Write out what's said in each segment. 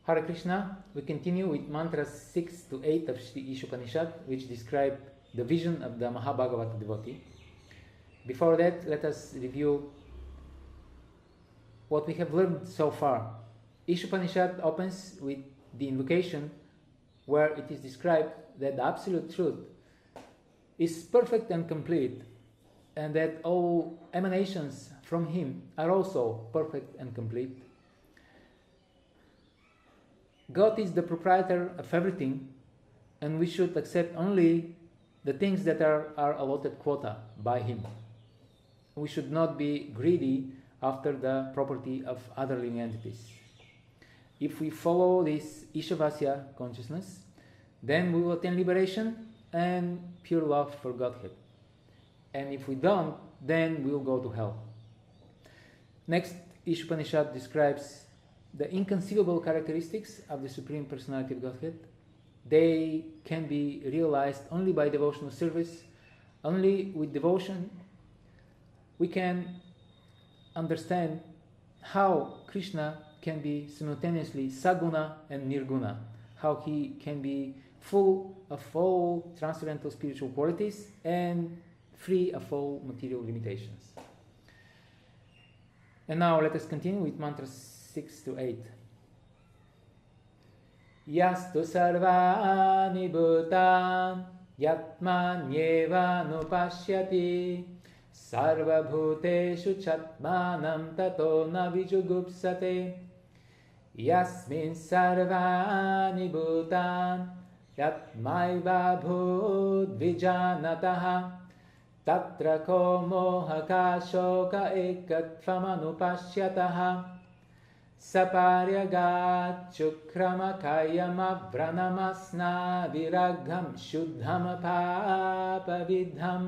Hare Krishna. We continue with mantras 6 to 8 of Shri Isopanisad, which describe the vision of the Mahabhagavata devotee. Before that, let us review what we have learned so far. Isopanisad opens with the invocation where it is described that the absolute truth is perfect and complete, and that all emanations from him are also perfect and complete. God is the proprietor of everything, and we should accept only the things that are our allotted quota by him. We should not be greedy after the property of other living entities. If we follow this Ishavasya consciousness, then we will attain liberation and pure love for Godhead. And if we don't, then we will go to hell. Next, Isopanishad describes the inconceivable characteristics of the Supreme Personality of Godhead. They can be realized only by devotional service. Only with devotion we can understand how Krishna can be simultaneously Saguna and Nirguna, how he can be full of all transcendental spiritual qualities and free of all material limitations. And now let us continue with mantras 6 to 8. Yastu sarvani bhutan yatmanyeva nupashyati sarva bhuteshu chatmanam tato na vijugupsate yasmin sarvani bhutan yatmaiva bhut vijanataha tatra ko mohaka shoka ekatvamanupashyataha saparyagat chukramakayama vranamasna viragham shuddham papavidham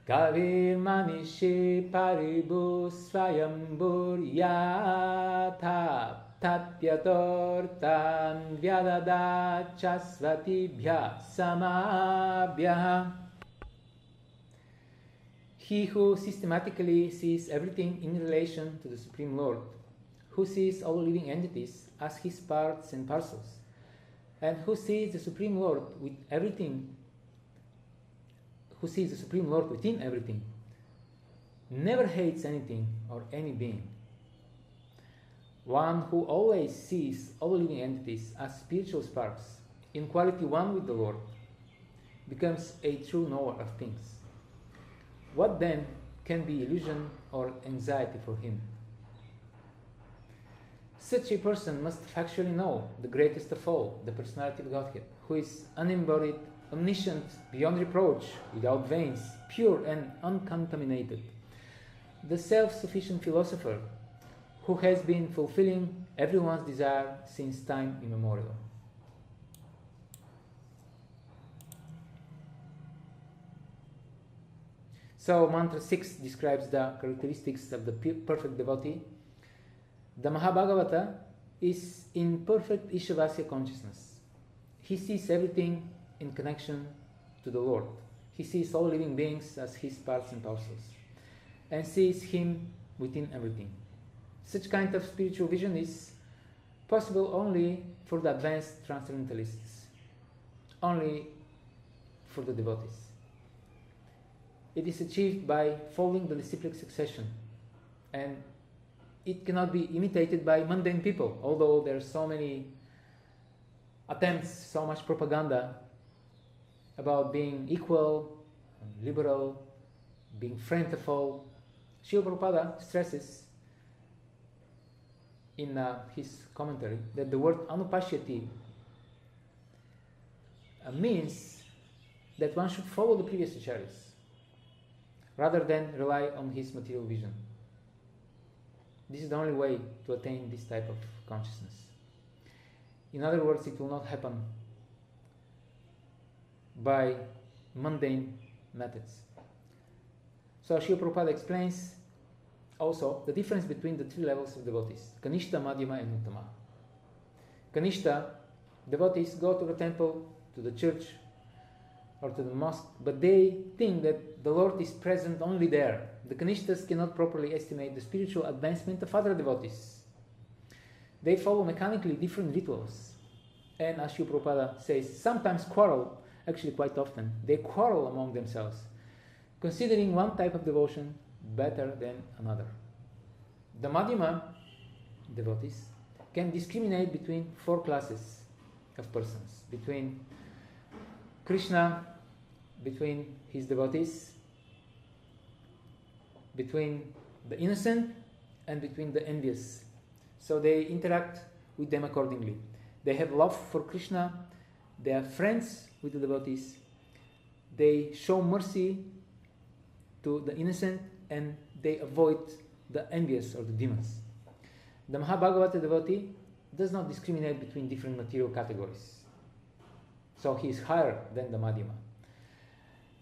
kavir manishi paribu swayambur yatha tapyatortan vyadada chasvatibhya samabhya. He who systematically sees everything in relation to the Supreme Lord, who sees all living entities as his parts and parcels, and who sees the Supreme Lord with everything, who sees the Supreme Lord within everything, never hates anything or any being. One who always sees all living entities as spiritual sparks, in quality one with the Lord, becomes a true knower of things. What then can be illusion or anxiety for him? Such a person must factually know the greatest of all, the Personality of Godhead, who is unembodied, omniscient, beyond reproach, without veins, pure and uncontaminated. The self-sufficient philosopher who has been fulfilling everyone's desire since time immemorial. So mantra 6 describes the characteristics of the perfect devotee. The Mahabhagavata is in perfect Ishavasya consciousness. He sees everything in connection to the Lord. He sees all living beings as his parts and parcels, and sees him within everything. Such kind of spiritual vision is possible only for the advanced transcendentalists, only for the devotees. It is achieved by following the disciplic succession, and it cannot be imitated by mundane people, although there are so many attempts, so much propaganda about being equal, liberal, being friend of all. Srila Prabhupada stresses in his commentary that the word anupashyati means that one should follow the previous acharyas rather than rely on his material vision. This is the only way to attain this type of consciousness. In other words, it will not happen by mundane methods. So Srila Prabhupada explains also the difference between the three levels of devotees: Kanishta, Madhyama, and Uttama. Kanishta devotees go to the temple, to the church, or to the mosque, but they think that the Lord is present only there. The Kanishtas cannot properly estimate the spiritual advancement of other devotees. They follow mechanically different rituals. And as Srila Prabhupada says, sometimes quarrel, actually quite often, they quarrel among themselves, considering one type of devotion better than another. The Madhyama devotees can discriminate between four classes of persons, between Krishna, between his devotees, between the innocent, and between the envious. So they interact with them accordingly. They have love for Krishna, they are friends with the devotees, they show mercy to the innocent, and they avoid the envious or the demons. The Mahabhagavata devotee does not discriminate between different material categories. So he is higher than the Madhyama.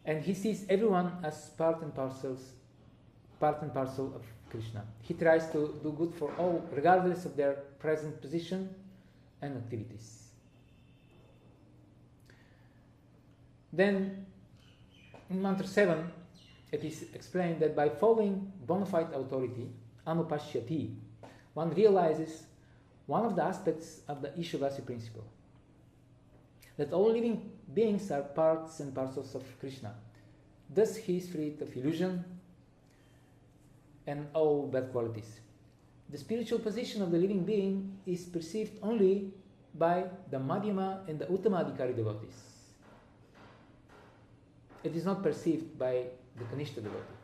And he sees everyone as part and parcel of Krishna. He tries to do good for all, regardless of their present position and activities. Then, in Mantra 7, it is explained that by following bona fide authority, anupashyati, one realizes one of the aspects of the Ishavasi principle, that all living beings are parts and parcels of Krishna. Thus he is freed of illusion and all bad qualities. The spiritual position of the living being is perceived only by the Madhyama and the Uttamadhikari devotees. It is not perceived by the Kanishta devotee.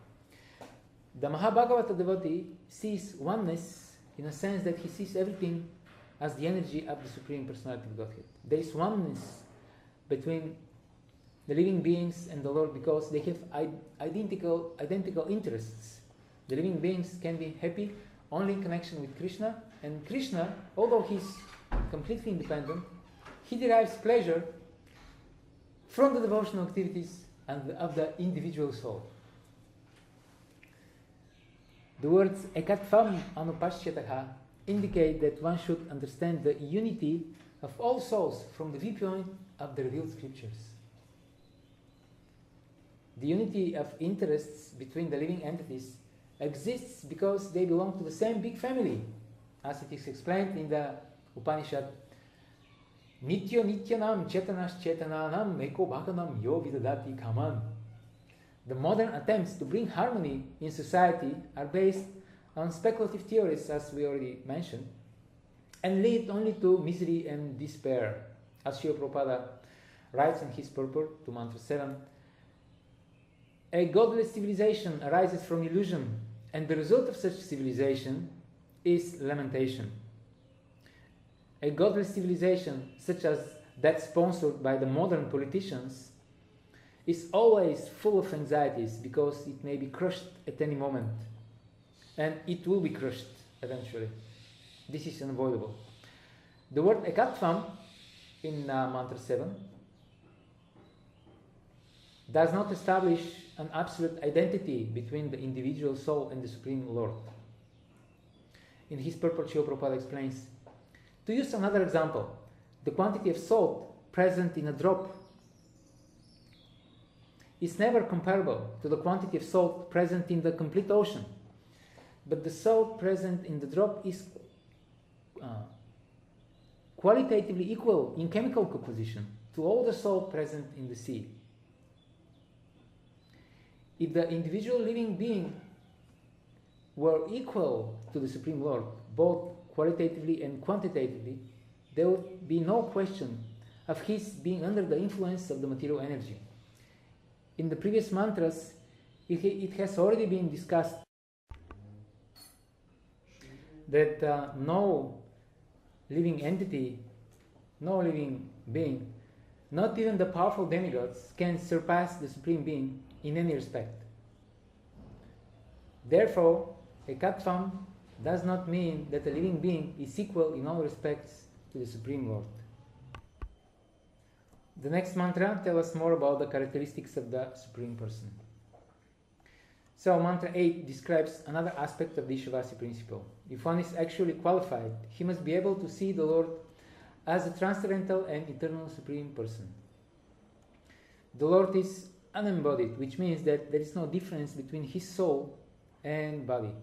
The Mahabhagavata devotee sees oneness in a sense that he sees everything as the energy of the Supreme Personality of Godhead. There is oneness between the living beings and the Lord because they have identical interests. The living beings can be happy only in connection with Krishna, and Krishna, although he is completely independent, he derives pleasure from the devotional activities and of the individual soul. The words ekatvam anupashyataha indicate that one should understand the unity of all souls from the viewpoint of the revealed scriptures. The unity of interests between the living entities exists because they belong to the same big family, as it is explained in the Upanishad. Nityo nityanam chetanas chetananam eko bhakanam yo vidadati kaman. The modern attempts to bring harmony in society are based on speculative theories, as we already mentioned, and lead only to misery and despair. As Srila Prabhupada writes in his purport to Mantra 7, a godless civilization arises from illusion, and the result of such civilization is lamentation. A godless civilization, such as that sponsored by the modern politicians, is always full of anxieties because it may be crushed at any moment. And it will be crushed eventually. This is unavoidable. The word ekatvam in Mantra 7 does not establish an absolute identity between the individual soul and the Supreme Lord. In his purport, Srila Prabhupada explains, to use another example, the quantity of salt present in a drop is never comparable to the quantity of salt present in the complete ocean. But the salt present in the drop is qualitatively equal in chemical composition to all the salt present in the sea. If the individual living being were equal to the Supreme Lord, both qualitatively and quantitatively, there would be no question of his being under the influence of the material energy. In the previous mantras, it has already been discussed that no living entity, no living being, not even the powerful demigods, can surpass the Supreme Being in any respect. Therefore, ekatvam does not mean that a living being is equal in all respects to the Supreme Lord. The next mantra tells us more about the characteristics of the Supreme Person. So mantra 8 describes another aspect of the Ishavasi principle. If one is actually qualified, he must be able to see the Lord as a transcendental and eternal Supreme Person. The Lord is unembodied, which means that there is no difference between his soul and body.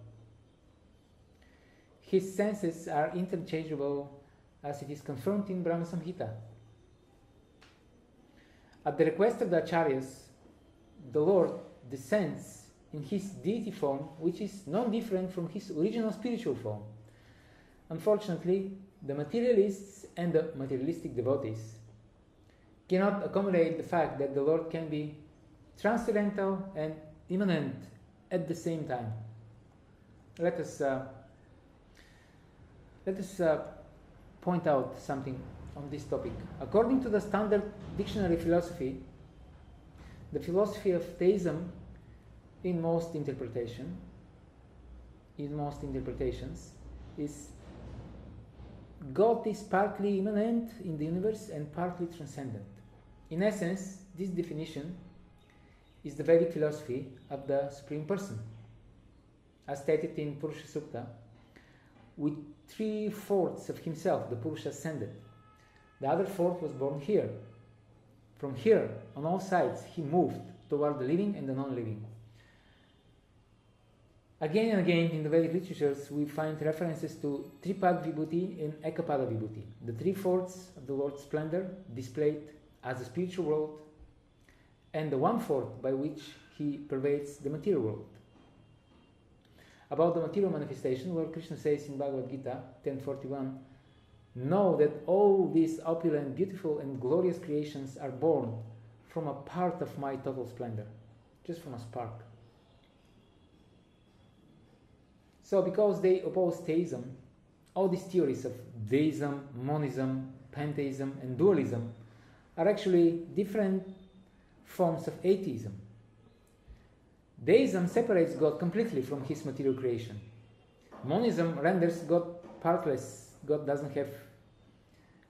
his senses are interchangeable as it is confirmed in Brahma Samhita. At the request of the Acharyas, the Lord descends in his deity form, which is non different from his original spiritual form. Unfortunately, the materialists and the materialistic devotees cannot accommodate the fact that the Lord can be transcendental and immanent at the same time. Let us point out something on this topic. According to the standard dictionary philosophy, the philosophy of theism in most interpretations is God is partly immanent in the universe and partly transcendent. In essence, this definition is the Vedic philosophy of the Supreme Person, as stated in Purusha Sukta. With 3/4 of himself, the Purusha ascended. The other fourth was born here. From here, on all sides, he moved toward the living and the non-living. Again and again in the Vedic literatures, we find references to Tripad Vibhuti and Ekapada Vibhuti, the 3/4 of the Lord's splendor displayed as a spiritual world, and the 1/4 by which he pervades the material world. About the material manifestation, Lord Krishna says in Bhagavad Gita 10:41, know that all these opulent, beautiful, and glorious creations are born from a part of my total splendor, just from a spark. So, because they oppose theism, all these theories of deism, monism, pantheism, and dualism are actually different forms of atheism. Deism separates God completely from his material creation. Monism renders God partless. God doesn't have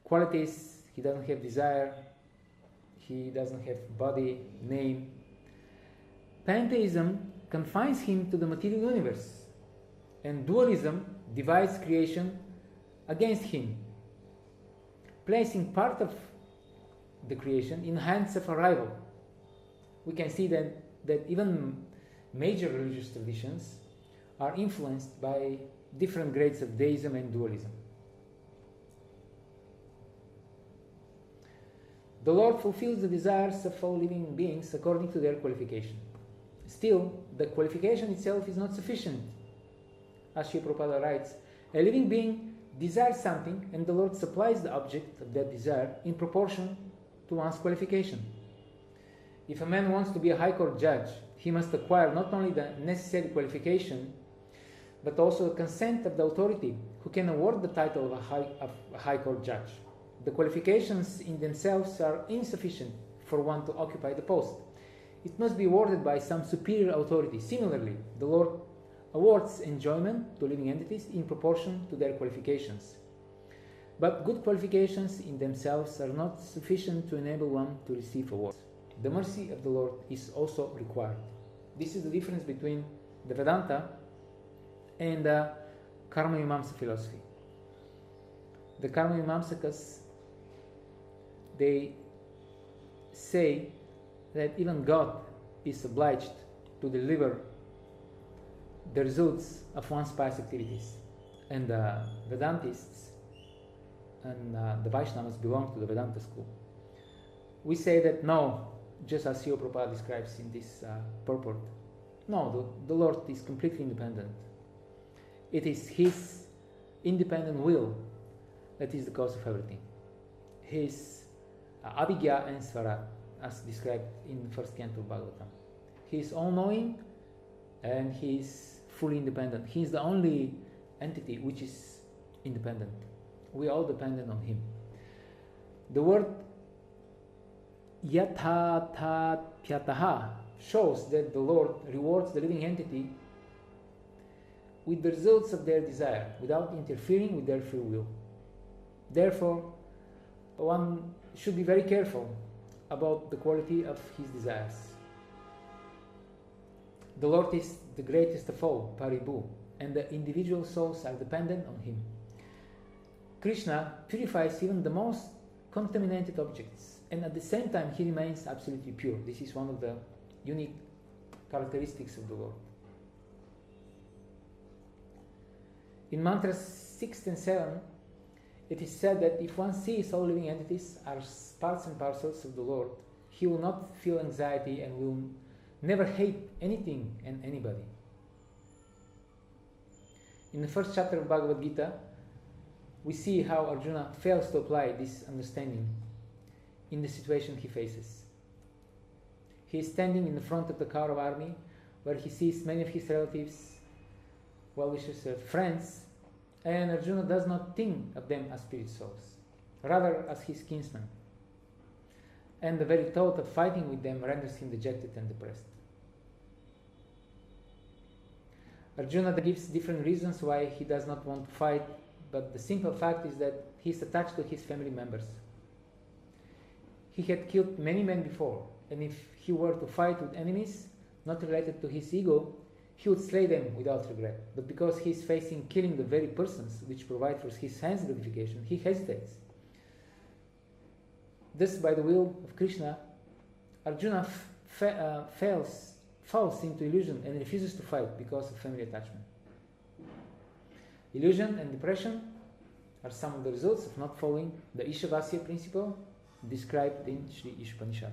qualities, he doesn't have desire, he doesn't have body, name. Pantheism confines him to the material universe, and dualism divides creation against him, placing part of the creation in the hands of a rival. We can see that even major religious traditions are influenced by different grades of deism and dualism. The Lord fulfills the desires of all living beings according to their qualification. Still, the qualification itself is not sufficient. As Srila Prabhupada writes, a living being desires something and the Lord supplies the object of that desire in proportion to one's qualification. If a man wants to be a high court judge, he must acquire not only the necessary qualification, but also the consent of the authority who can award the title of a high court judge. The qualifications in themselves are insufficient for one to occupy the post. It must be awarded by some superior authority. Similarly, the Lord awards enjoyment to living entities in proportion to their qualifications. But good qualifications in themselves are not sufficient to enable one to receive awards. The mercy of the Lord is also required. This is the difference between the Vedanta and the Karma Mimamsa philosophy. The Karma Mimamsakas, they say that even God is obliged to deliver the results of one's pious activities. And the Vedantists and the Vaishnavas belong to the Vedanta school. We say that no, just as Srila Prabhupada describes in this purport, no, the Lord is completely independent. It is His independent will that is the cause of everything. His Abhigya and Svarat, as described in the first canto of Bhagavatam. He is all-knowing and He is fully independent. He is the only entity which is independent. We are all dependent on Him. The word yatha tat pyataha shows that the Lord rewards the living entity with the results of their desire without interfering with their free will. Therefore, one should be very careful about the quality of his desires. The Lord is the greatest of all, Paribhu, and the individual souls are dependent on Him. Krishna purifies even the most contaminated objects, and at the same time He remains absolutely pure. This is one of the unique characteristics of the Lord. In mantras 6 and 7, it is said that if one sees all living entities are parts and parcels of the Lord, he will not feel anxiety and will never hate anything and anybody. In the first chapter of Bhagavad Gita, we see how Arjuna fails to apply this understanding in the situation he faces. He is standing in the front of the Kaurava army, where he sees many of his relatives, well-wishers, friends, and Arjuna does not think of them as spirit souls, rather as his kinsmen. And the very thought of fighting with them renders him dejected and depressed. Arjuna gives different reasons why he does not want to fight, but the simple fact is that he is attached to his family members. He had killed many men before, and if he were to fight with enemies not related to his ego, he would slay them without regret. But because he is facing killing the very persons which provide for his sense gratification, he hesitates. Thus, by the will of Krishna, Arjuna falls into illusion and refuses to fight because of family attachment. Illusion and depression are some of the results of not following the Ishavasya principle described in Sri Isopanisad.